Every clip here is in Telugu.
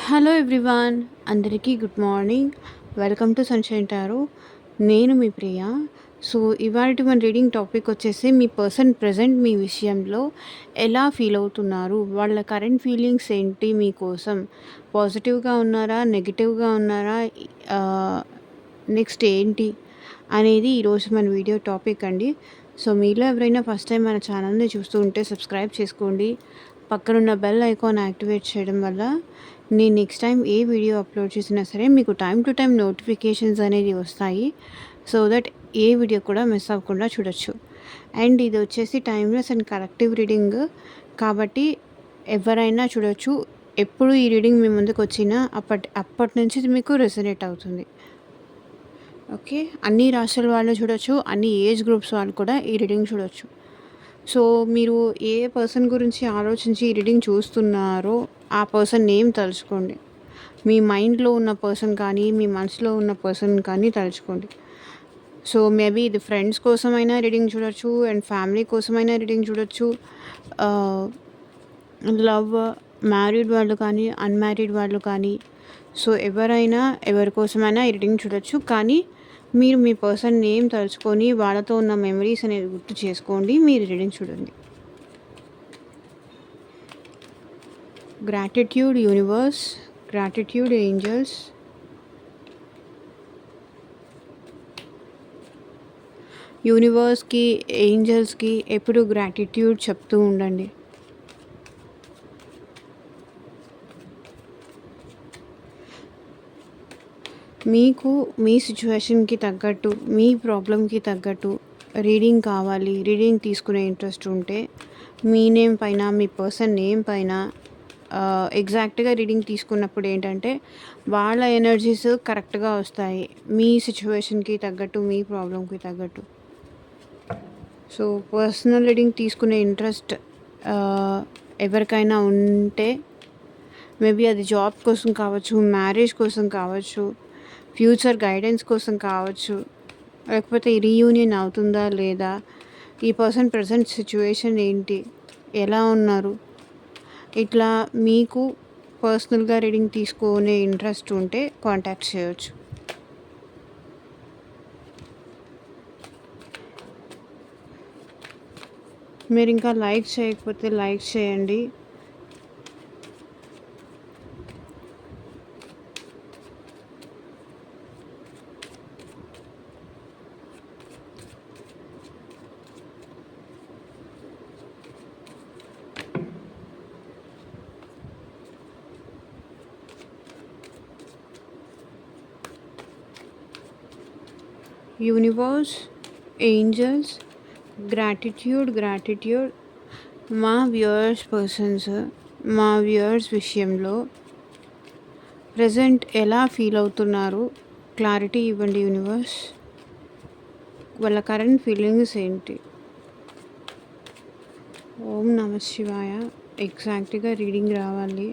హలో ఎవ్రీవాన్, అందరికీ good morning. Welcome to sunshine tarot. నేను మీ ప్రియ. సో, ఇవాల్టి మన రీడింగ్ టాపిక్ వచ్చేసి మీ పర్సన్ ప్రెజెంట్ మీ విషయంలో ఎలా ఫీల్ అవుతున్నారు? వాళ్ళ కరెంట్ ఫీలింగ్స్ ఏంటి మీకోసం? పాజిటివ్‌గా ఉన్నారా? నెగెటివ్‌గా ఉన్నారా? ఆహ్, నెక్స్ట్ ఏంటి? అనేది ఈరోజు మన వీడియో టాపిక్ అండి. సో, మీలో ఎవరైనా ఫస్ట్ టైం మన ఛానల్‌ని చూస్తూ ఉంటే సబ్స్క్రైబ్ చేసుకోండి. పక్కనున్న బెల్ ఐకాన్ యాక్టివేట్ చేయడం వల్ల నేను నెక్స్ట్ టైం ఏ వీడియో అప్లోడ్ చేసినా సరే మీకు టైం టు టైం నోటిఫికేషన్స్ అనేది వస్తాయి. సో దట్ ఏ వీడియో కూడా మిస్ అవ్వకుండా చూడొచ్చు. అండ్ ఇది వచ్చేసి టైమ్లెస్ అండ్ కలెక్టివ్ రీడింగ్ కాబట్టి ఎవరైనా చూడొచ్చు. ఎప్పుడు ఈ రీడింగ్ మీ ముందుకు వచ్చినా అప్పటి నుంచి ఇది మీకు రెసొనేట్ అవుతుంది. ఓకే, అన్ని రాశుల వాళ్ళు చూడొచ్చు, అన్ని ఏజ్ గ్రూప్స్ వాళ్ళు కూడా ఈ రీడింగ్ చూడొచ్చు. సో, మీరు ఏ పర్సన్ గురించి ఆలోచించి ఈ రీడింగ్ చూస్తున్నారో ఆ పర్సన్ నేమ్ తలుచుకోండి. మీ మైండ్‌లో ఉన్న పర్సన్ కానీ, మీ మనసులో ఉన్న పర్సన్ కానీ తలుచుకోండి. సో, మేబీ ఇది ఫ్రెండ్స్ కోసమైనా రీడింగ్ చూడొచ్చు అండ్ ఫ్యామిలీ కోసమైనా రీడింగ్ చూడొచ్చు. ఆహ్, లవ్, మ్యారీడ్ వాళ్ళు కానీ, అన్‌మ్యారీడ్ వాళ్ళు కానీ, సో ఎవరైనా ఎవరి కోసమైనా ఈ రీడింగ్ చూడొచ్చు. కానీ మీరు మీ పర్సన్ నేమ్ తలుచుకొని వాళ్ళతో ఉన్న మెమరీస్ అనేది గుర్తు చేసుకోండి. మీరు రీడింగ్ చూడండి. గ్రాటిట్యూడ్ యూనివర్స్, గ్రాటిట్యూడ్ ఏంజల్స్, యూనివర్స్కి, ఏంజల్స్కి ఎప్పుడు గ్రాటిట్యూడ్ చెప్తూ ఉండండి. మీకు మీ సిచ్యువేషన్కి తగ్గట్టు, మీ ప్రాబ్లంకి తగ్గట్టు రీడింగ్ కావాలి, రీడింగ్ తీసుకునే ఇంట్రెస్ట్ ఉంటే మీ నేమ్ పైన, మీ పర్సన్ నేమ్ పైన ఎగ్జాక్ట్గా రీడింగ్ తీసుకున్నప్పుడు ఏంటంటే వాళ్ళ ఎనర్జీస్ కరెక్ట్గా వస్తాయి మీ సిచ్యువేషన్కి తగ్గట్టు, మీ ప్రాబ్లంకి తగ్గట్టు. సో పర్సనల్ రీడింగ్ తీసుకునే ఇంట్రెస్ట్ ఎవరికైనా ఉంటే మేబీ అది జాబ్ కోసం కావచ్చు, మ్యారేజ్ కోసం కావచ్చు, ఫ్యూచర్ గైడెన్స్ కోసం కావచ్చు, లేకపోతే రీయూనియన్ అవుతుందా లేదా, ఈ పర్సన్ ప్రజెంట్ సిచ్యువేషన్ ఏంటి, ఎలా ఉన్నారు, ఇట్లా మీకు పర్సనల్గా రీడింగ్ తీసుకునే ఇంట్రెస్ట్ ఉంటే కాంటాక్ట్ చేయవచ్చు. మీరు ఇంకా లైక్ చేయకపోతే లైక్ చేయండి. యూనివర్స్, ఏంజల్స్, గ్రాటిట్యూడ్ మా వ్యూయర్స్ విషయంలో ప్రజెంట్ ఎలా ఫీల్ అవుతున్నారు క్లారిటీ ఇవ్వండి యూనివర్స్. వాళ్ళ కరెంట్ ఫీలింగ్స్ ఏంటి? ఓం నమ శివాయ. ఎగ్జాక్ట్గా రీడింగ్ రావాలి.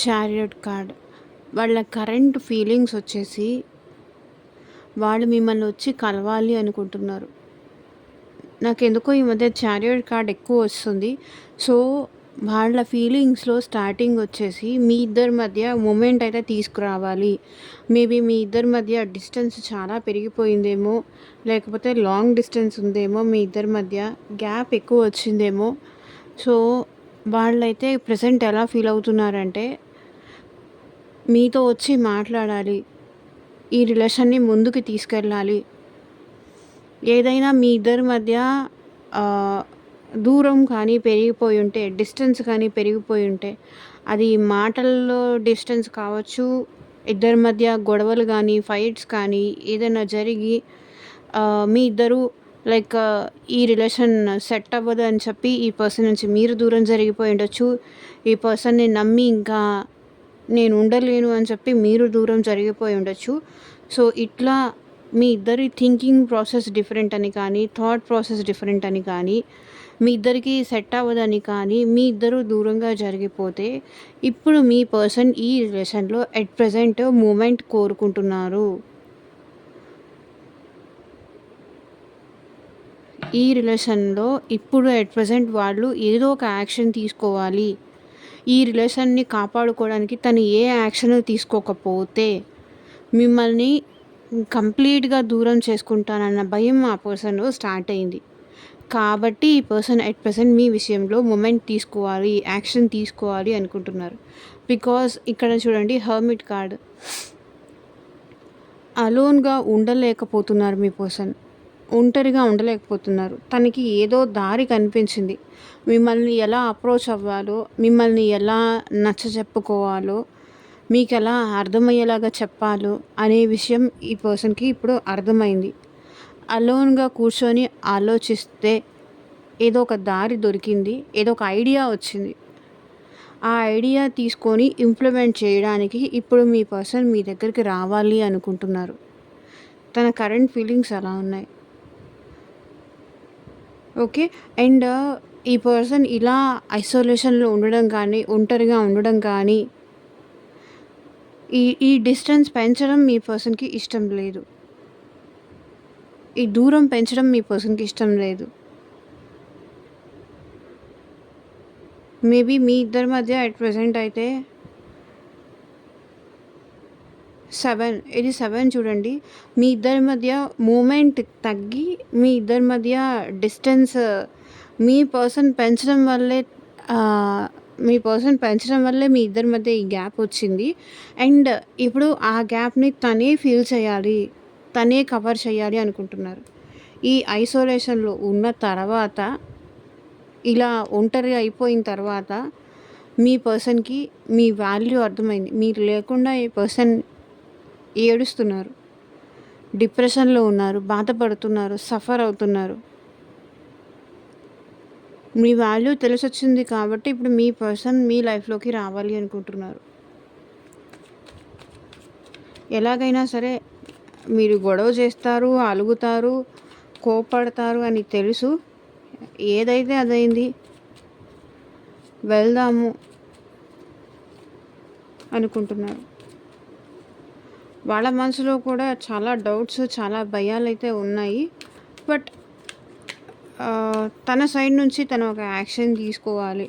Chariot card. వాళ్ళ కరెంట్ ఫీలింగ్స్ వచ్చేసి వాళ్ళు మిమ్మల్ని వచ్చి కలవాలి అనుకుంటున్నారు. నాకెందుకో ఈ మధ్య చారియట్ కార్డ్ ఎక్కువ వస్తుంది. సో వాళ్ళ ఫీలింగ్స్లో స్టార్టింగ్ వచ్చేసి మీ ఇద్దరి మధ్య మూమెంట్ అయితే తీసుకురావాలి. మేబీ మీ ఇద్దరి మధ్య డిస్టెన్స్ చాలా పెరిగిపోయిందేమో, లేకపోతే లాంగ్ డిస్టెన్స్ ఉందేమో, మీ ఇద్దరి మధ్య గ్యాప్ ఎక్కువ వచ్చిందేమో. సో వాళ్ళైతే ప్రజెంట్ ఎలా ఫీల్ అవుతున్నారంటే మీతో వచ్చి మాట్లాడాలి, ఈ రిలేషన్ని ముందుకు తీసుకెళ్ళాలి. ఏదైనా మీ ఇద్దరి మధ్య దూరం కానీ పెరిగిపోయి ఉంటే, డిస్టెన్స్ కానీ పెరిగిపోయి ఉంటే, అది మాటల్లో డిస్టెన్స్ కావచ్చు, ఇద్దరి మధ్య గొడవలు కానీ, ఫైట్స్ కానీ ఏదైనా జరిగి మీ ఇద్దరు లైక్ ఈ రిలేషన్ సెట్ అవ్వదు అని చెప్పి ఈ పర్సన్ నుంచి మీరు దూరం జరిగిపోయి ఉండొచ్చు. ఈ పర్సన్ని నమ్మి ఇంకా నేను ఉండలేను అని చెప్పి మీరు దూరం జరిగిపోయి ఉండొచ్చు. సో ఇట్లా మీ ఇద్దరి థింకింగ్ ప్రాసెస్ డిఫరెంట్ అని కానీ, థాట్ ప్రాసెస్ డిఫరెంట్ అని కానీ, మీ ఇద్దరికి సెట్ అవ్వదని కానీ, మీ ఇద్దరు దూరంగా జరిగిపోతే, ఇప్పుడు మీ పర్సన్ ఈ రిలేషన్‌లో ఎట్ ప్రెజెంట్ మూమెంట్ కోరుకుంటున్నారు. ఈ రిలేషన్‌లో ఇప్పుడు ఎట్ ప్రెజెంట్ వాళ్ళు ఏదో ఒక యాక్షన్ తీసుకోవాలి. ఈ రిలేషన్‌ని కాపాడుకోవడానికి తను ఏ యాక్షన్ తీసుకోకపోతే, మిమ్మల్ని కంప్లీట్‌గా దూరం చేసుకుంటానన్న భయం ఆ పర్సన్‌లో స్టార్ట్ అయింది. కాబట్టి ఈ పర్సన్ ఎట్ ప్రెజెంట్ మీ విషయంలో మొమెంట్ తీసుకోవాలి, యాక్షన్ తీసుకోవాలి అనుకుంటున్నారు. బికాజ్ ఇక్కడ చూడండి హర్మిట్ కార్డ్. అలోన్‌గా ఉండలేకపోతున్నారు మీ పర్సన్. ఒంటరిగా ఉండలేకపోతున్నారు. తనకి ఏదో దారి కనిపించింది. మిమ్మల్ని ఎలా అప్రోచ్ అవ్వాలో, మిమ్మల్ని ఎలా నచ్చచెప్పుకోవాలో, మీకెలా అర్థమయ్యేలాగా చెప్పాలో అనే విషయం ఈ పర్సన్‌కి ఇప్పుడు అర్థమైంది. అలోన్‌గా కూర్చొని ఆలోచిస్తే ఏదో ఒక దారి దొరికింది. ఏదో ఒక ఐడియా వచ్చింది. ఆ ఐడియా తీసుకొని ఇంప్లిమెంట్ చేయడానికి ఇప్పుడు మీ పర్సన్ మీ దగ్గరికి రావాలి అనుకుంటున్నారు. తన కరెంట్ ఫీలింగ్స్ అలా ఉన్నాయి. ఓకే. అండ్ ఈ పర్సన్ ఇలా ఐసోలేషన్‌లో ఉండడం కానీ, ఒంటరిగా ఉండడం కానీ, ఈ డిస్టెన్స్ పెంచడం మీ పర్సన్‌కి ఇష్టం లేదు. ఈ దూరం పెంచడం మీ పర్సన్‌కి ఇష్టం లేదు. మేబీ మీ ఇద్దరి మధ్య అట్ ప్రెజెంట్ అయితే 7 ఇది 7 చూడండి. మీ ఇద్దరి మధ్య మూమెంట్ తగ్గి, మీ ఇద్దరి మధ్య డిస్టెన్స్ మీ పర్సన్ పెంచడం వల్లే మీ పర్సన్ పెంచడం వల్లే మీ ఇద్దరి మధ్య ఈ గ్యాప్ వచ్చింది. అండ్ ఇప్పుడు ఆ గ్యాప్‌ని తనే ఫిల్ చేయాలి. తనే కవర్ చేయాలి అనుకుంటున్నారు. ఈ ఐసోలేషన్‌లో ఉన్న తర్వాత, ఇలా ఒంటరి అయిపోయిన తర్వాత మీ పర్సన్‌కి మీ వాల్యూ అర్థమైంది. మీరు లేకుండా ఈ పర్సన్ ఏడుస్తున్నారు. డిప్రెషన్‌లో ఉన్నారు. బాధపడుతున్నారు. సఫర్ అవుతున్నారు. మీ వాల్యూ తెలిసొచ్చింది కాబట్టి ఇప్పుడు మీ పర్సన్ మీ లైఫ్‌లోకి రావాలి అనుకుంటున్నారు. ఎలాగైనా సరే మీరు గొడవ చేస్తారు, అలుగుతారు, కోప్పడతారు అని తెలుసు. ఏదైతే అదైంది. వెళ్దాము అనుకుంటున్నారు. వాళ్ళ మనసులో కూడా చాలా డౌట్స్, చాలా భయాలైతే ఉన్నాయి. బట్ తన సైడ్ నుంచి తను ఒక యాక్షన్ తీసుకోవాలి.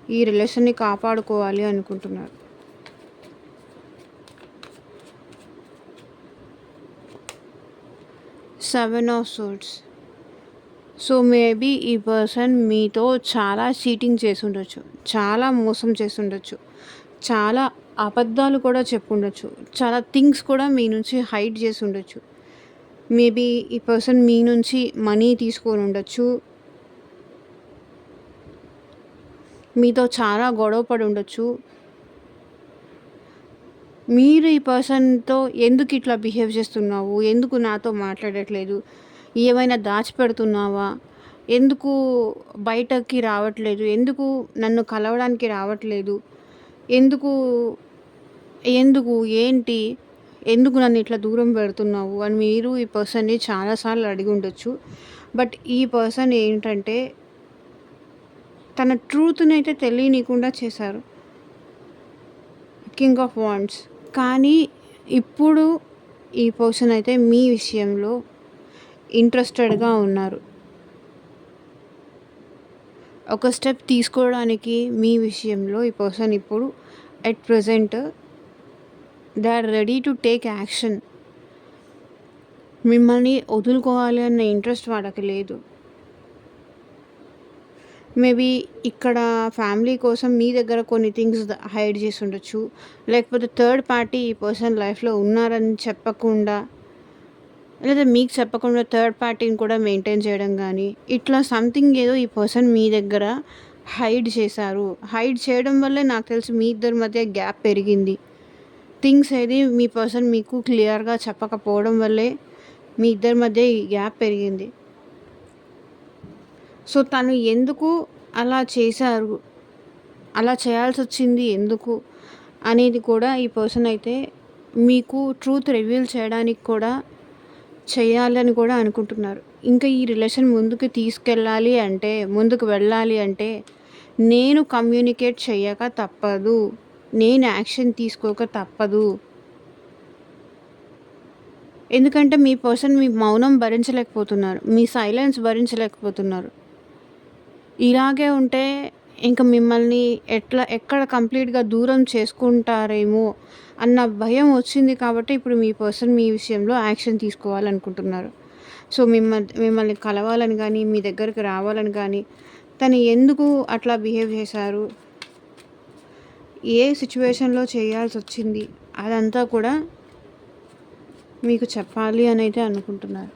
ఈ రిలేషన్‌ని కాపాడుకోవాలి అనుకుంటున్నారు. Seven of swords. So maybe ఈ పర్సన్ మీతో చాలా చీటింగ్ చేసుండొచ్చు. చాలా మోసం చేసుండొచ్చు. చాలా అబద్ధాలు కూడా చెప్పుండొచ్చు. చాలా థింగ్స్ కూడా మీ నుంచి హైడ్ చేసి ఉండొచ్చు. మేబీ ఈ పర్సన్ మీ నుంచి మనీ తీసుకొని ఉండొచ్చు. మీతో చాలా గొడవ పడి ఉండొచ్చు. మీరు ఈ పర్సన్‌తో ఎందుకు ఇట్లా బిహేవ్ చేస్తున్నావు? ఎందుకు నాతో మాట్లాడట్లేదు? ఏమైనా దాచిపెడుతున్నావా? ఎందుకు బయటకి రావట్లేదు? ఎందుకు నన్ను కలవడానికి రావట్లేదు? ఎందుకు ఎందుకు? ఏంటి? ఎందుకు నన్ను ఇట్లా దూరం పెడుతున్నావు? అని మీరు ఈ పర్సన్‌ని చాలా సార్లు అడిగి ఉండొచ్చు. బట్ ఈ పర్సన్ ఏంటంటే తన ట్రూత్‌నైతే తెలియనీయకుండా చేశారు. King of wands. కానీ ఇప్పుడు ఈ పర్సన్ అయితే మీ విషయంలో ఇంట్రెస్టెడ్‌గా ఉన్నారు. ఒక స్టెప్ తీసుకోవడానికి మీ విషయంలో ఈ పర్సన్ ఇప్పుడు at present they are ready to take action. మిమ్మల్ని వదులుకోవాలి అన్న ఇంట్రెస్ట్ వాళ్ళకి లేదు. మేబీ ఇక్కడ ఫ్యామిలీ కోసం మీ దగ్గర కొన్ని థింగ్స్ హైడ్ చేసి ఉండొచ్చు. లేకపోతే థర్డ్ పార్టీ ఈ పర్సన్ లైఫ్‌లో ఉన్నారని చెప్పకుండా, లేదా మీకు చెప్పకుండా థర్డ్ పార్టీని కూడా మెయింటైన్ చేయడం కానీ, ఇట్లా సంథింగ్ ఏదో ఈ పర్సన్ మీ దగ్గర హైడ్ చేశారు. హైడ్ చేయడం వల్లే నాకు తెలిసి మీ ఇద్దరి మధ్య గ్యాప్ పెరిగింది. థింగ్స్ ఏది మీ పర్సన్ మీకు క్లియర్‌గా చెప్పకపోవడం వల్లే మీ ఇద్దరి మధ్య ఈ గ్యాప్ పెరిగింది. సో తను ఎందుకు అలా చేశారు? అలా చేయాల్సొచ్చింది ఎందుకు? అనేది కూడా ఈ పర్సన్ అయితే మీకు ట్రూత్ రివీల్ చేయడానికి కూడా చేయాలని కూడా అనుకుంటున్నారు. ఇంకా ఈ రిలేషన్ ముందుకు తీసుకెళ్ళాలి అంటే, ముందుకు వెళ్ళాలి అంటే, నేను కమ్యూనికేట్ చెయ్యక తప్పదు. నేను యాక్షన్ తీసుకోక తప్పదు. ఎందుకంటే మీ పర్సన్ మీ మౌనం భరించలేకపోతున్నారు. మీ సైలెన్స్ భరించలేకపోతున్నారు. ఇలాగే ఉంటే ఇంక మిమ్మల్ని ఎక్కడ కంప్లీట్‌గా దూరం చేసుకుంటారేమో అన్న భయం వచ్చింది కాబట్టి ఇప్పుడు మీ పర్సన్ మీ విషయంలో యాక్షన్ తీసుకోవాలనుకుంటున్నారు. సో, మిమ్మల్ని కలవాలని గానీ, మీ దగ్గరికి రావాలని గానీ, తను ఎందుకు అట్లా బిహేవ్ చేశారు? ఏ సిట్యుయేషన్‌లో చేయాల్సొచ్చింది? అదంతా కూడా మీకు చెప్పాలి అనైతే అనుకుంటున్నారు.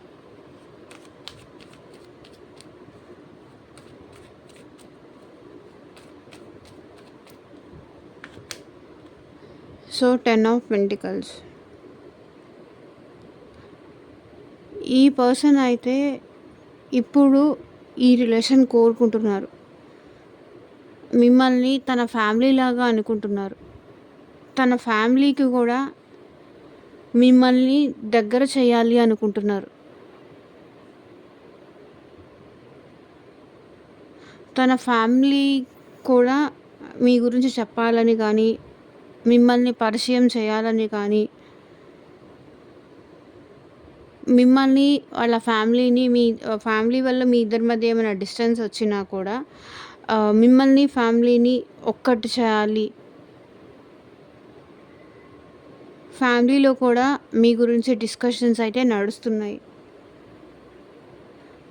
So, 10 of pentacles. ఈ పర్సన్ అయితే ఇప్పుడు ఈ రిలేషన్ కోరుకుంటున్నారు. మిమ్మల్ని తన ఫ్యామిలీ లాగా అనుకుంటున్నారు. తన ఫ్యామిలీకి కూడా మిమ్మల్ని దగ్గర చేయాలి అనుకుంటున్నారు. తన ఫ్యామిలీ కూడా మీ గురించి చెప్పాలని కానీ, మిమ్మల్ని పరిచయం చేయాలని కానీ, మిమ్మల్ని వాళ్ళ ఫ్యామిలీని మీ ఫ్యామిలీ వల్ల మీ ఇద్దరి మధ్య ఏమైనా డిస్టెన్స్ వచ్చినా కూడా మిమ్మల్ని ఫ్యామిలీని ఒక్కటి చేయాలి. ఫ్యామిలీలో కూడా మీ గురించి డిస్కషన్స్ అయితే నడుస్తున్నాయి.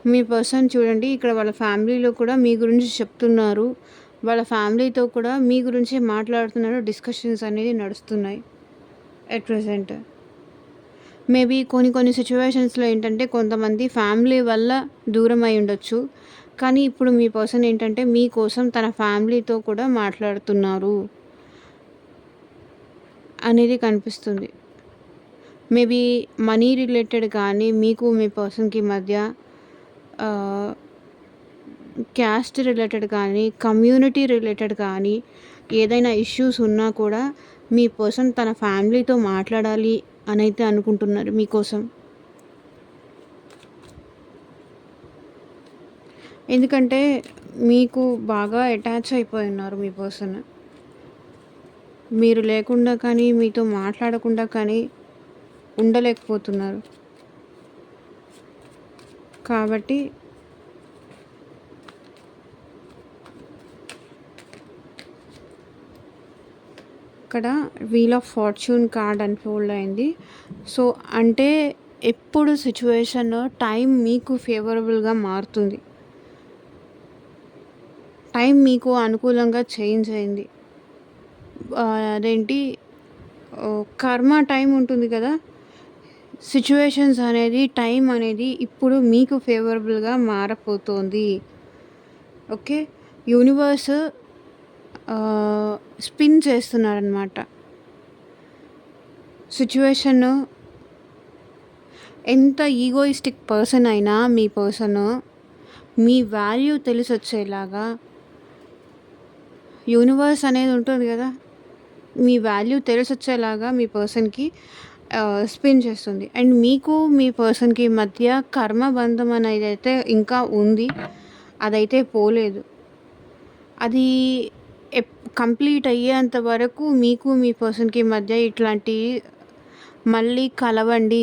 మీ పర్సన్ చూడండి ఇక్కడ వాళ్ళ ఫ్యామిలీలో కూడా మీ గురించి చెప్తున్నారు. వాళ్ళ ఫ్యామిలీతో కూడా మీ గురించే మాట్లాడుతున్నారు. డిస్కషన్స్ అనేది నడుస్తున్నాయి ఎట్ ప్రెజెంట్. మేబీ కొన్ని సిచ్యువేషన్స్‌లో ఏంటంటే కొంతమంది ఫ్యామిలీ వల్ల దూరం అయి ఉండొచ్చు. కానీ ఇప్పుడు మీ పర్సన్ ఏంటంటే మీకోసం తన ఫ్యామిలీతో కూడా మాట్లాడుతున్నారు అనేది కనిపిస్తుంది. మేబీ మనీ రిలేటెడ్ కానీ, మీకు మీ పర్సన్‌కి మధ్య క్యాస్ట్ రిలేటెడ్ కానీ, కమ్యూనిటీ రిలేటెడ్ కానీ ఏదైనా ఇష్యూస్ ఉన్నా కూడా మీ పర్సన్ తన ఫ్యామిలీతో మాట్లాడాలి అనైతే అనుకుంటున్నారు మీకోసం. ఎందుకంటే మీకు బాగా అటాచ్ అయిపోయి ఉన్నారు మీ పర్సన్. మీరు లేకుండా కానీ, మీతో మాట్లాడకుండా కానీ ఉండలేకపోతున్నారు. కాబట్టి ఇక్కడ wheel of fortune card unfold అయింది. సో, అంటే ఎప్పుడు సిచ్యువేషన్ టైం మీకు ఫేవరబుల్‌గా మారుతుంది. టైం మీకు అనుకూలంగా చేంజ్ అయింది. అదేంటి కర్మ టైం ఉంటుంది కదా! సిచ్యువేషన్స్ అనేది టైం అనేది ఇప్పుడు మీకు ఫేవరబుల్‌గా మారబోతోంది. ఓకే. యూనివర్స్ స్పిన్ చేస్తున్నారనమాట. సిచ్యువేషను ఎంత ఈగోయిస్టిక్ పర్సన్ అయినా మీ పర్సన్ మీ వాల్యూ తెలిసొచ్చేలాగా యూనివర్స్ అనేది ఉంటుంది కదా! మీ వాల్యూ తెలిసొచ్చేలాగా మీ పర్సన్‌కి స్పిన్ చేస్తుంది. అండ్ మీకు మీ పర్సన్‌కి మధ్య కర్మ బంధం అనేదైతే ఇంకా ఉంది. అదైతే పోలేదు. అది కంప్లీట్ అయ్యేంత వరకు మీకు మీ పర్సన్‌కి మధ్య ఇట్లాంటి మళ్ళీ కలవండి.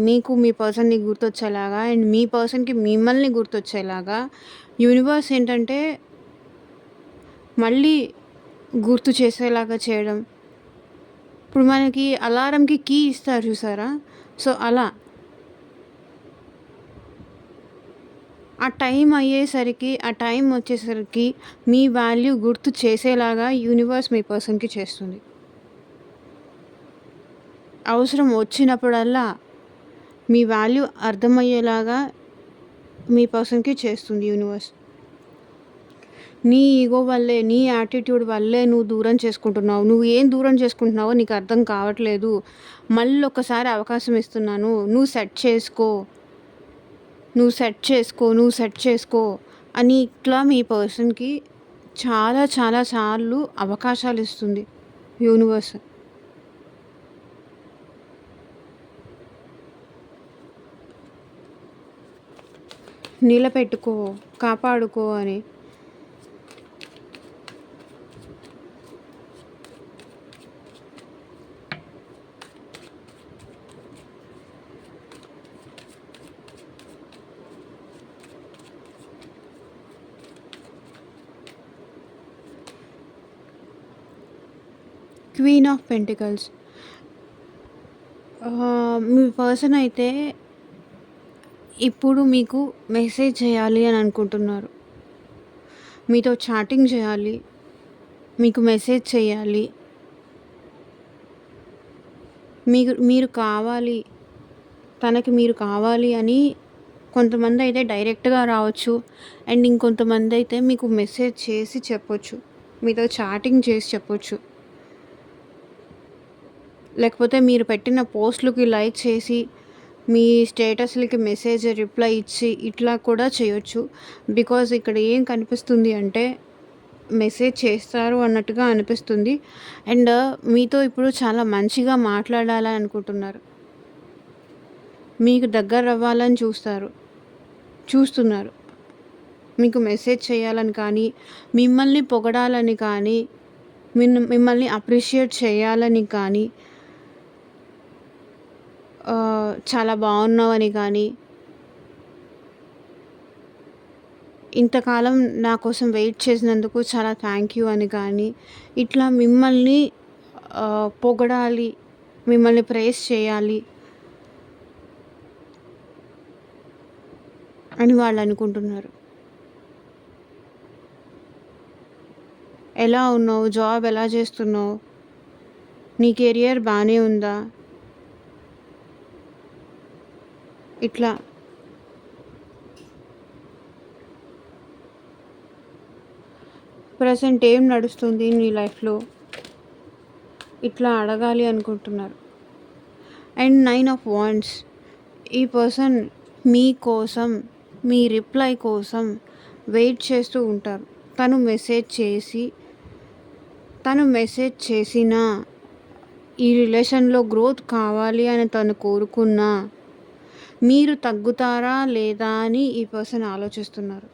మీకు మీ పర్సన్‌ని గుర్తొచ్చేలాగా అండ్ మీ పర్సన్‌కి మిమ్మల్ని గుర్తొచ్చేలాగా యూనివర్స్ ఏంటంటే మళ్ళీ గుర్తు చేసేలాగా చేయడం. ఇప్పుడు మనకి అలారంకి కీ ఇస్తారు చూసారా? సో, అలా ఆ టైం వచ్చేసరికి మీ వాల్యూ గుర్తు చేసేలాగా యూనివర్స్ మీ పర్సన్‌కి చేస్తుంది. అవసరం వచ్చినప్పుడల్లా మీ వాల్యూ అర్థమయ్యేలాగా మీ పర్సన్‌కి చేస్తుంది యూనివర్స్. నీ ఈగో వల్లే, నీ యాటిట్యూడ్ వల్లే నువ్వు దూరం చేసుకుంటున్నావు. నువ్వు ఏం దూరం చేసుకుంటున్నావో నీకు అర్థం కావట్లేదు. మళ్ళొక్కసారి అవకాశం ఇస్తున్నాను. నువ్వు సెట్ చేసుకో అని ఇట్లా మీ పర్సన్‌కి చాలా సార్లు అవకాశాలు ఇస్తుంది యూనివర్స్. నిలబెట్టుకో, కాపాడుకో అని. Queen of pentacles. Me person అయితే ఇప్పుడు మీకు మెసేజ్ చేయాలి అని అనుకుంటున్నారు. మీతో చాటింగ్ చేయాలి, మీకు మెసేజ్ చేయాలి, మీరు కావాలి, తనకి మీరు కావాలి అని కొంతమంది అయితే డైరెక్ట్గా రావచ్చు. అండ్ ఇంకొంతమంది అయితే మీకు మెసేజ్ చేసి చెప్పొచ్చు, మీతో చాటింగ్ చేసి చెప్పొచ్చు. లేకపోతే మీరు పెట్టిన పోస్టులకి లైక్ చేసి, మీ స్టేటస్లకి మెసేజ్ రిప్లై ఇచ్చి ఇట్లా కూడా చేయొచ్చు. బికాజ్ ఇక్కడ ఏం కనిపిస్తుంది అంటే మెసేజ్ చేస్తారు అన్నట్టుగా అనిపిస్తుంది. అండ్ మీతో ఇప్పుడు చాలా మంచిగా మాట్లాడాలని అనుకుంటున్నారు, మీకు దగ్గర అవ్వాలని చూస్తున్నారు. మీకు మెసేజ్ చేయాలని కానీ, మిమ్మల్ని పొగడాలని కానీ, మిమ్మల్ని అప్రిషియేట్ చేయాలని కానీ, చాలా బాగున్నావని కానీ, ఇంతకాలం నా కోసం వెయిట్ చేసినందుకు చాలా థ్యాంక్ యూ అని కానీ, ఇట్లా మిమ్మల్ని పొగడాలి, మిమ్మల్ని ప్రైజ్ చేయాలి అని వాళ్ళు అనుకుంటున్నారు. ఎలా ఉన్నావు, జాబ్ ఎలా చేస్తున్నావు, నీ కెరియర్ బాగానే ఉందా, ఇట్లా ప్రజెంట్ ఏం నడుస్తుంది నీ లైఫ్లో, ఇట్లా అడగాలి అనుకుంటున్నారు. And 9 of wands. ఈ పర్సన్ మీకోసం, మీ రిప్లై కోసం వెయిట్ చేస్తూ ఉంటారు. తను మెసేజ్ చేసినా, ఈ రిలేషన్లో గ్రోత్ కావాలి అని తను కోరుకున్నా, మీరు తగ్గుతారా లేదా అని ఈ పర్సన్ ఆలోచిస్తున్నారు.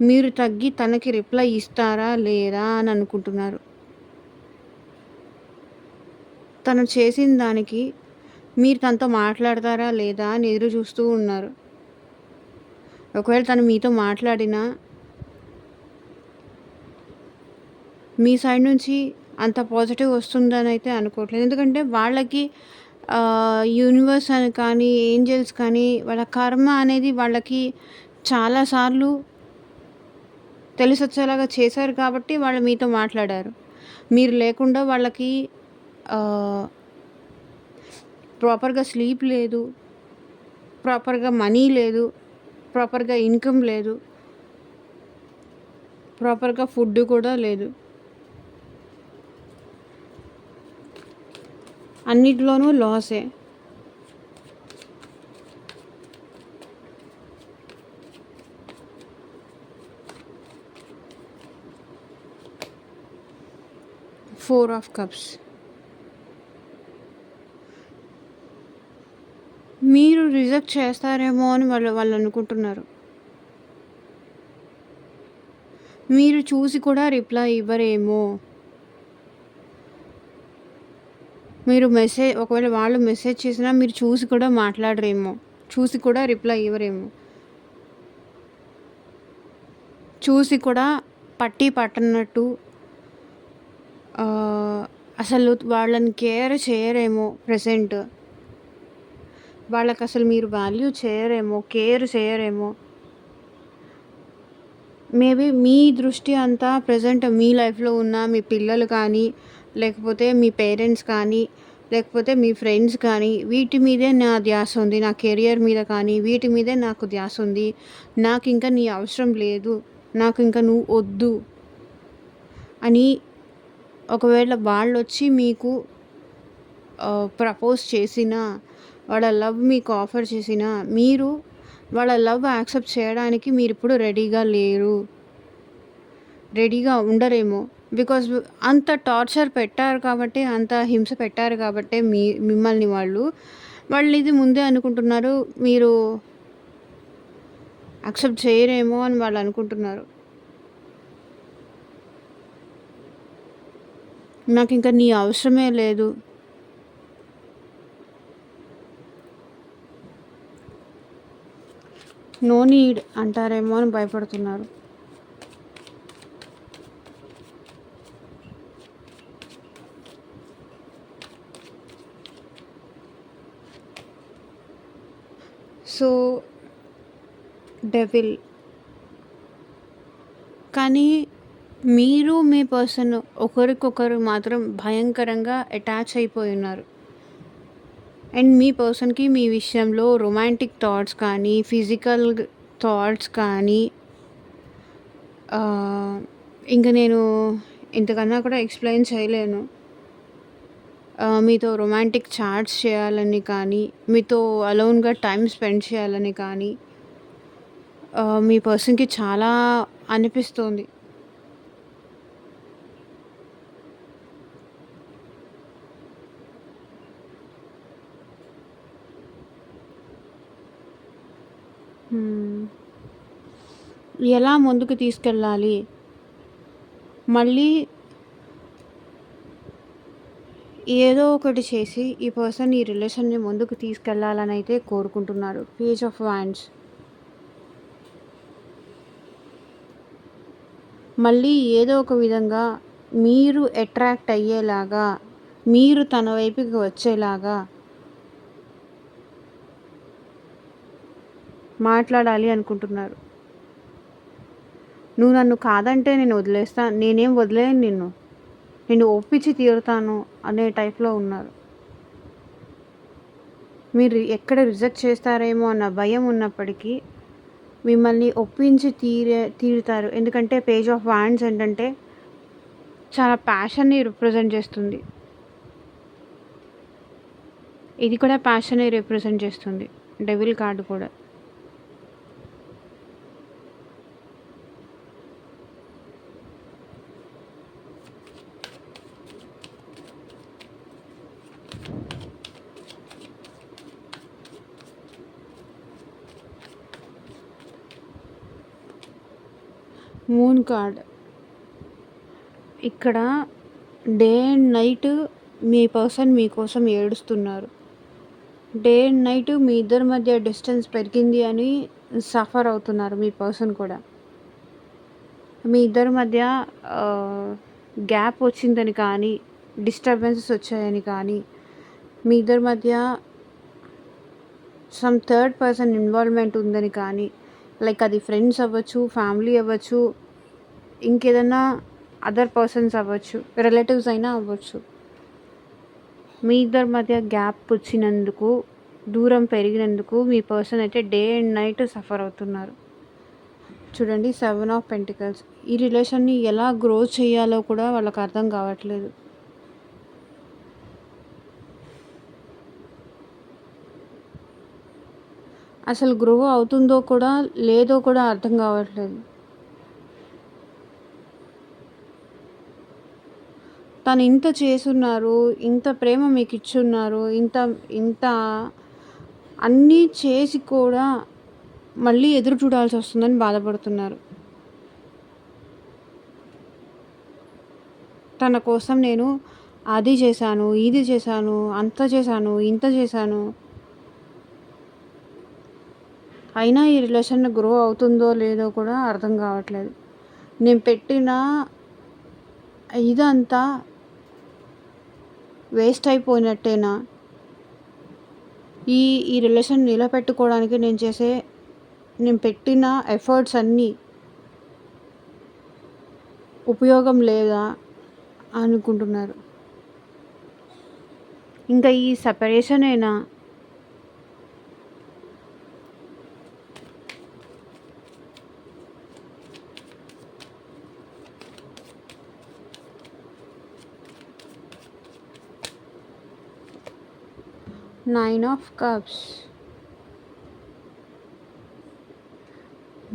మీరు తగ్గి తనకి రిప్లై ఇస్తారా లేదా అని అనుకుంటున్నారు. తను చేసిన దానికి మీరు తనతో మాట్లాడతారా లేదా అని ఎదురు చూస్తూ ఉన్నారు. ఒకవేళ తను మీతో మాట్లాడినా మీ సైడ్ నుంచి అంత పాజిటివ్ వస్తుందని అయితే అనుకోవట్లేదు. ఎందుకంటే వాళ్ళకి యూనివర్స్ అని కానీ, ఏంజల్స్ కానీ, వాళ్ళ కర్మ అనేది వాళ్ళకి చాలాసార్లు తెలిసొచ్చేలాగా చేశారు కాబట్టి వాళ్ళు మీతో మాట్లాడారు. మీరు లేకుండా వాళ్ళకి ప్రాపర్గా స్లీప్ లేదు, ప్రాపర్గా మనీ లేదు, ప్రాపర్గా ఇన్కమ్ లేదు, ప్రాపర్గా ఫుడ్ కూడా లేదు. అన్నిటిలోనూ లాసే. Four of cups. మీరు రిజెక్ట్ చేస్తారేమో అని వాళ్ళు అనుకుంటున్నారు. మీరు చూసి కూడా రిప్లై ఇవ్వరేమో. మీరు ఒకవేళ వాళ్ళు మెసేజ్ చేసినా మీరు చూసి కూడా మాట్లాడరేమో, చూసి కూడా రిప్లై ఇవ్వరేమో, చూసి కూడా పట్టనట్టు అసలు వాళ్ళని కేర్ చేయరేమో. ప్రెసెంట్ వాళ్ళకి అసలు మీరు వాల్యూ చేయరేమో, కేర్ చేయరేమో. మేబీ మీ దృష్టి అంతా ప్రజెంట్ మీ లైఫ్లో ఉన్న మీ పిల్లలు కానీ, లేకపోతే మీ పేరెంట్స్ కానీ, లేకపోతే మీ ఫ్రెండ్స్ కానీ, వీటి మీదే నా ధ్యాస ఉంది. నా కెరియర్ మీద కానీ వీటి మీదే నాకు ధ్యాస ఉంది. నాకు ఇంకా నీ అవసరం లేదు, నాకు ఇంకా నువ్వు వద్దు అని ఒకవేళ వాళ్ళు వచ్చి మీకు ప్రపోజ్ చేసినా, వాళ్ళ లవ్ మీకు ఆఫర్ చేసినా, మీరు వాళ్ళ లవ్ యాక్సెప్ట్ చేయడానికి మీరు ఇప్పుడు రెడీగా ఉండరేమో. బికాజ్ అంత టార్చర్ పెట్టారు కాబట్టి, అంత హింస పెట్టారు కాబట్టి మిమ్మల్ని వాళ్ళు ఇది ముందే అనుకుంటున్నారు. మీరు యాక్సెప్ట్ చేయరేమో అని వాళ్ళు అనుకుంటున్నారు. నాకింక నీ అవసరమే లేదు. నో నీడ్ అంటారేమో అని భయపడుతున్నారు. So devil. కానీ మీరు మీ పర్సన్ ఒకరికొకరు మాత్రం భయంకరంగా అటాచ్ అయిపోయి ఉన్నారు. అండ్ మీ పర్సన్‌కి మీ విషయంలో రొమాంటిక్ థాట్స్ కానీ, ఫిజికల్ థాట్స్ కానీ ఇంక నేను ఇంతకన్నా కూడా ఎక్స్‌ప్లెయిన్ చేయలేను. మీతో రొమాంటిక్ చాట్స్ చేయాలని కానీ, మీతో అలోన్‌గా టైమ్ స్పెండ్ చేయాలని కానీ మీ పర్సన్‌కి చాలా అనిపిస్తోంది. ఎలా ముందుకు తీసుకెళ్ళాలి? మళ్ళీ ఏదో ఒకటి చేసి ఈ పర్సన్ ఈ రిలేషన్‌ని ముందుకు తీసుకెళ్ళాలని అయితే కోరుకుంటున్నారు. Page of wands. మళ్ళీ ఏదో ఒక విధంగా మీరు అట్రాక్ట్ అయ్యేలాగా, మీరు తన వైపుకి వచ్చేలాగా మాట్లాడాలి అనుకుంటున్నారు. నువ్వు నన్ను కాదంటే నేను వదిలేస్తా, నేనేం వదిలేయను నిన్ను. నేను ఒప్పించి తీరుతాను అనే టైప్‌లో ఉన్నారు. మీరు ఎక్కడ రిజెక్ట్ చేస్తారేమో అన్న భయం ఉన్నప్పటికీ మిమ్మల్ని ఒప్పించి తీరుతారు. ఎందుకంటే పేజ్ ఆఫ్ వాండ్స్ ఏంటంటే చాలా ప్యాషన్‌ని రిప్రజెంట్ చేస్తుంది. ఇది కూడా ప్యాషన్‌ని రిప్రజెంట్ చేస్తుంది. డెవిల్ కార్డ్ కూడా. Moon card. ఇక్కడ డే అండ్ నైట్ మీ పర్సన్ మీకోసం ఏడుస్తున్నారు. డే అండ్ నైట్ మీ ఇద్దరి మధ్య డిస్టెన్స్ పెరిగింది అని సఫర్ అవుతున్నారు మీ పర్సన్ కూడా. మీ ఇద్దరి మధ్య గ్యాప్ వచ్చిందని కానీ, డిస్టర్బెన్సెస్ వచ్చాయని కానీ, మీ ఇద్దరి మధ్య సమ్ థర్డ్ పర్సన్ ఇన్వాల్వ్మెంట్ ఉందని కానీ, లైక్ అది ఫ్రెండ్స్ అవ్వచ్చు, ఫ్యామిలీ అవ్వచ్చు, ఇంకేదన్నా అదర్ పర్సన్స్ అవ్వచ్చు, రిలేటివ్స్ అయినా అవ్వచ్చు. మీ ఇద్దరి మధ్య గ్యాప్ వచ్చినందుకు, దూరం పెరిగినందుకు మీ పర్సన్ అయితే డే అండ్ నైట్ సఫర్ అవుతున్నారు. చూడండి, 7 ఆఫ్ పెంటికల్స్. ఈ రిలేషన్ని ఎలా గ్రో చేయాలో కూడా వాళ్ళకి అర్థం కావట్లేదు. అసలు గ్రో అవుతుందో కూడా లేదో కూడా అర్థం కావట్లేదు. తను ఇంత చేసున్నారు, ఇంత ప్రేమ మీకు ఇచ్చున్నారు, ఇంత ఇంత అన్నీ చేసి కూడా మళ్ళీ ఎదురు చూడాల్సి వస్తుందని బాధపడుతున్నారు. తన కోసం నేను అది చేశాను, ఇది చేశాను, అంత చేశాను, ఇంత చేశాను, అయినా ఈ రిలేషన్ గ్రో అవుతుందో లేదో కూడా అర్థం కావట్లేదు. నేను పెట్టిన ఇదంతా వేస్ట్ అయిపోయినట్టేనా? ఈ ఈ రిలేషన్ నిలబెట్టుకోవడానికి నేను పెట్టిన ఎఫర్ట్స్ అన్నీ ఉపయోగం లేదా అనుకుంటున్నారు. ఇంకా ఈ సెపరేషనేనా? Nine of cups.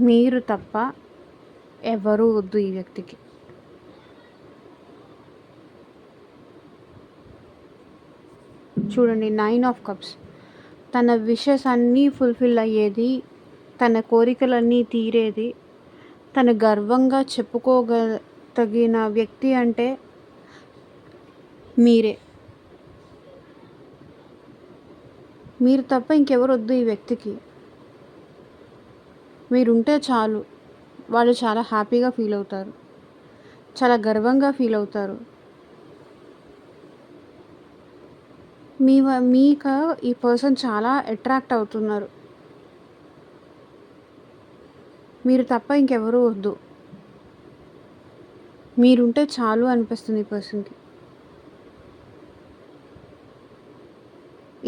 మీరు తప్ప ఎవరూ వద్దు ఈ వ్యక్తికి. చూడండి, 9 ఆఫ్ కప్స్. తన విషెస్ అన్నీ ఫుల్ఫిల్ అయ్యేది తన కోరికలన్నీ తీరేది, తను గర్వంగా తగిన వ్యక్తి అంటే మీరే. మీరు తప్ప ఇంకెవరొద్దు ఈ వ్యక్తికి. మీరుంటే చాలు. వాళ్ళు చాలా హ్యాపీగా ఫీల్ అవుతారు. చాలా గర్వంగా ఫీల్ అవుతారు. మీకు ఈ పర్సన్ చాలా అట్రాక్ట్ అవుతున్నారు. మీరు తప్ప ఇంకెవరూ వద్దు. మీరుంటే చాలు అనిపిస్తుంది ఈ పర్సన్‌కి.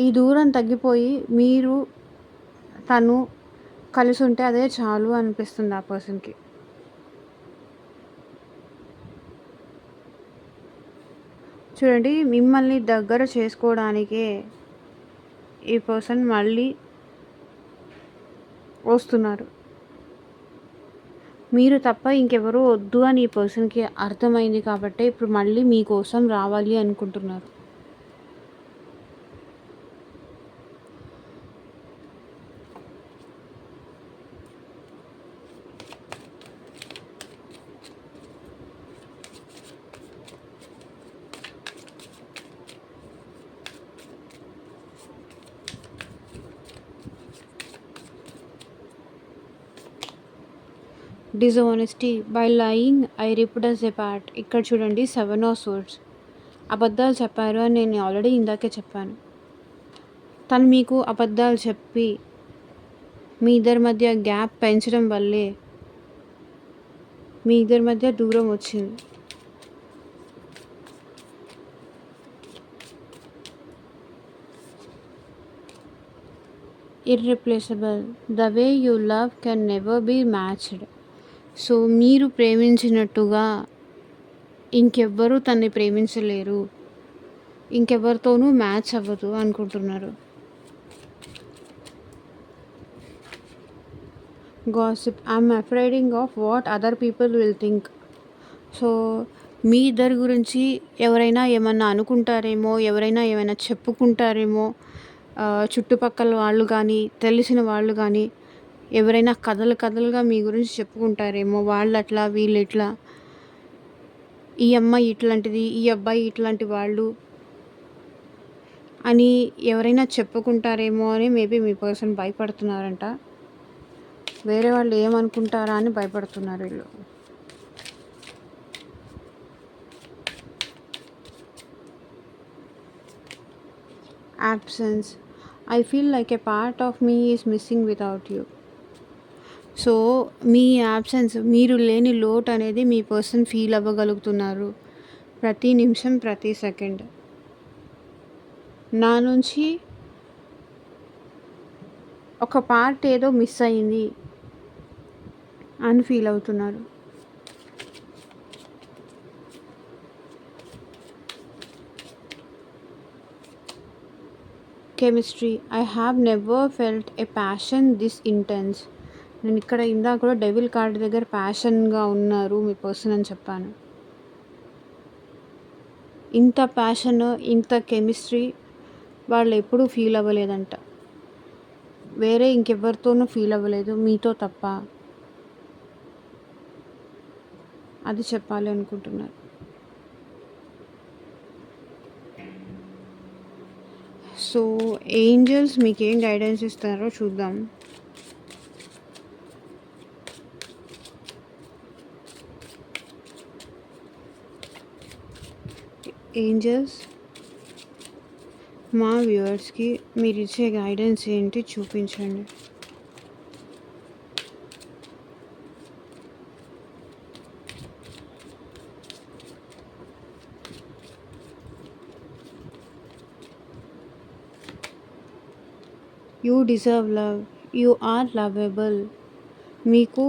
ఈ దూరం తగ్గిపోయి మీరు, తను కలిసుంటే అదే చాలు అనిపిస్తుంది ఆ పర్సన్‌కి. చూడండి, మిమ్మల్ని దగ్గర చేసుకోవడానికే ఈ పర్సన్ మళ్ళీ వస్తున్నారు. మీరు తప్ప ఇంకెవరూ వద్దు అని ఈ పర్సన్‌కి అర్థమైంది కాబట్టే ఇప్పుడు మళ్ళీ మీకోసం రావాలి అనుకుంటున్నారు. Dishonesty by lying I ripped us apart. ఇక్కడ చూడండి 7 ఆఫ్ సోర్డ్స్. అబద్ధాలు చెప్పారు అని నేను ఆల్రెడీ ఇందాకే చెప్పాను. తను మీకు అబద్ధాలు చెప్పి మీ ఇద్దరి మధ్య గ్యాప్ పెంచడం వల్లే మీ ఇద్దరి మధ్య దూరం వచ్చింది. Irreplaceable. The way you love can never be matched. So మీరు ప్రేమించినట్టుగా ఇంకెవ్వరూ తన్ని ప్రేమించలేరు, ఇంకెవరితోనూ మ్యాచ్ అవ్వదు అనుకుంటున్నారు. Gossip. I'm afraid of what other people will think. So మీ ఇద్దరి గురించి ఎవరైనా ఏమన్నా అనుకుంటారేమో, ఎవరైనా ఏమైనా చెప్పుకుంటారేమో, చుట్టుపక్కల వాళ్ళు కానీ, తెలిసిన వాళ్ళు కానీ ఎవరైనా కథలుగా మీ గురించి చెప్పుకుంటారేమో, వాళ్ళు అట్లా వీళ్ళు ఇట్లా, ఈ అమ్మాయి ఇట్లాంటిది, ఈ అబ్బాయి ఇట్లాంటి వాళ్ళు అని ఎవరైనా చెప్పుకుంటారేమో అని మేబీ మీ పర్సన్ భయపడుతున్నారంట. వేరే వాళ్ళు ఏమనుకుంటారా అని భయపడుతున్నారు వీళ్ళు. absence. I feel like a part of me is missing without you. So me absence, మీరు లేని లోటు అనేది మీ పర్సన్ ఫీల్ అవ్వగలుగుతున్నారు ప్రతి నిమిషం, ప్రతి సెకండ్. నా నుంచి ఒక పార్ట్ ఏదో మిస్ అయింది అని ఫీల్ అవుతున్నారు. Chemistry. I have never felt a passion this intense. నేను ఇక్కడ ఇందాక కూడా డెవిల్ కార్డ్ దగ్గర ప్యాషన్గా ఉన్నారు మీ పర్సన్ అని చెప్పాను. ఇంత ప్యాషన్, ఇంత కెమిస్ట్రీ వాళ్ళు ఎప్పుడూ ఫీల్ అవ్వలేదంట. వేరే ఇంకెవరితోనూ ఫీల్ అవ్వలేదు, మీతో తప్ప. అది చెప్పాలి అనుకుంటున్నారు. సో ఏంజల్స్ మీకు ఏం గైడెన్స్ ఇస్తారో చూద్దాం. ఏంజల్స్ మా వ్యూవర్స్కి మీరు ఇచ్చే గైడెన్స్ ఏంటి చూపించండి. You deserve love, you are lovable. మీకు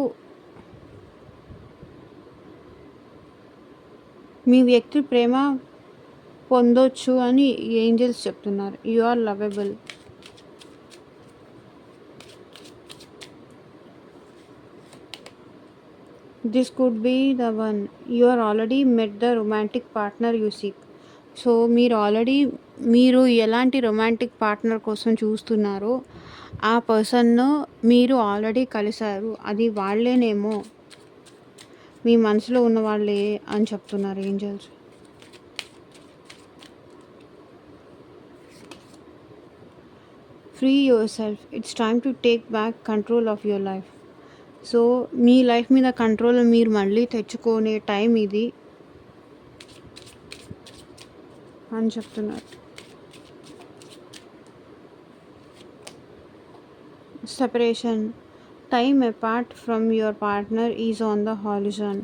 మీ వ్యక్తి ప్రేమ పొందొచ్చు అని ఏంజల్స్ చెప్తున్నారు. You are lovable. This could be the one. You are already met the romantic partner you seek. So మీరు ఎలాంటి రొమాంటిక్ పార్ట్నర్ కోసం చూస్తున్నారో ఆ పర్సన్‌ను మీరు ఆల్రెడీ కలిసారు. అది వాళ్ళేనేమో, మీ మనసులో ఉన్న వాళ్ళే అని చెప్తున్నారు angels. Free yourself. It's time to take back control of your life. So, మీ లైఫ్ మీద కంట్రోల్ మీరు మళ్ళీ తెచ్చుకునే టైం ఇది అని చెప్తున్నారు. Separation. Time apart from your partner is on the horizon.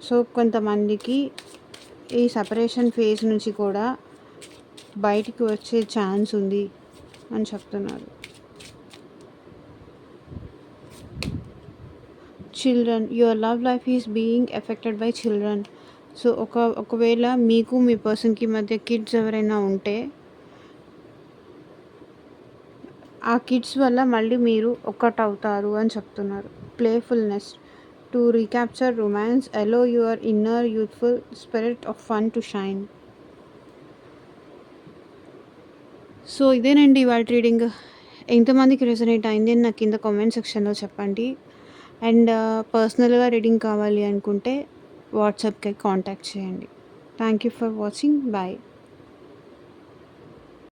So, కొంతమందికి ఈ సెపరేషన్ ఫేజ్ నుంచి కూడా బయటికి వచ్చే ఛాన్స్ ఉంది అని చెప్తున్నారు. Children. Your love life is being affected by children. So, ఒకవేళ మీకు మీ పర్సన్‌కి మధ్య కిడ్స్ ఎవరైనా ఉంటే, ఆ కిడ్స్ వల్ల మళ్ళీ మీరు ఒక్కటవుతారు అని చెప్తున్నారు. Playfulness. To recapture romance, allow your inner youthful spirit of fun to shine. So, ఇదేనండి ఇవాల్టి రీడింగ్. ఎంతమందికి రెసొనేట్ అయింది అని నాకు కింద కామెంట్ సెక్షన్‌లో చెప్పండి. అండ్ పర్సనల్‌గా రీడింగ్ కావాలి అనుకుంటే వాట్సాప్‌కి కాంటాక్ట్ చేయండి. Thank you for watching. Bye.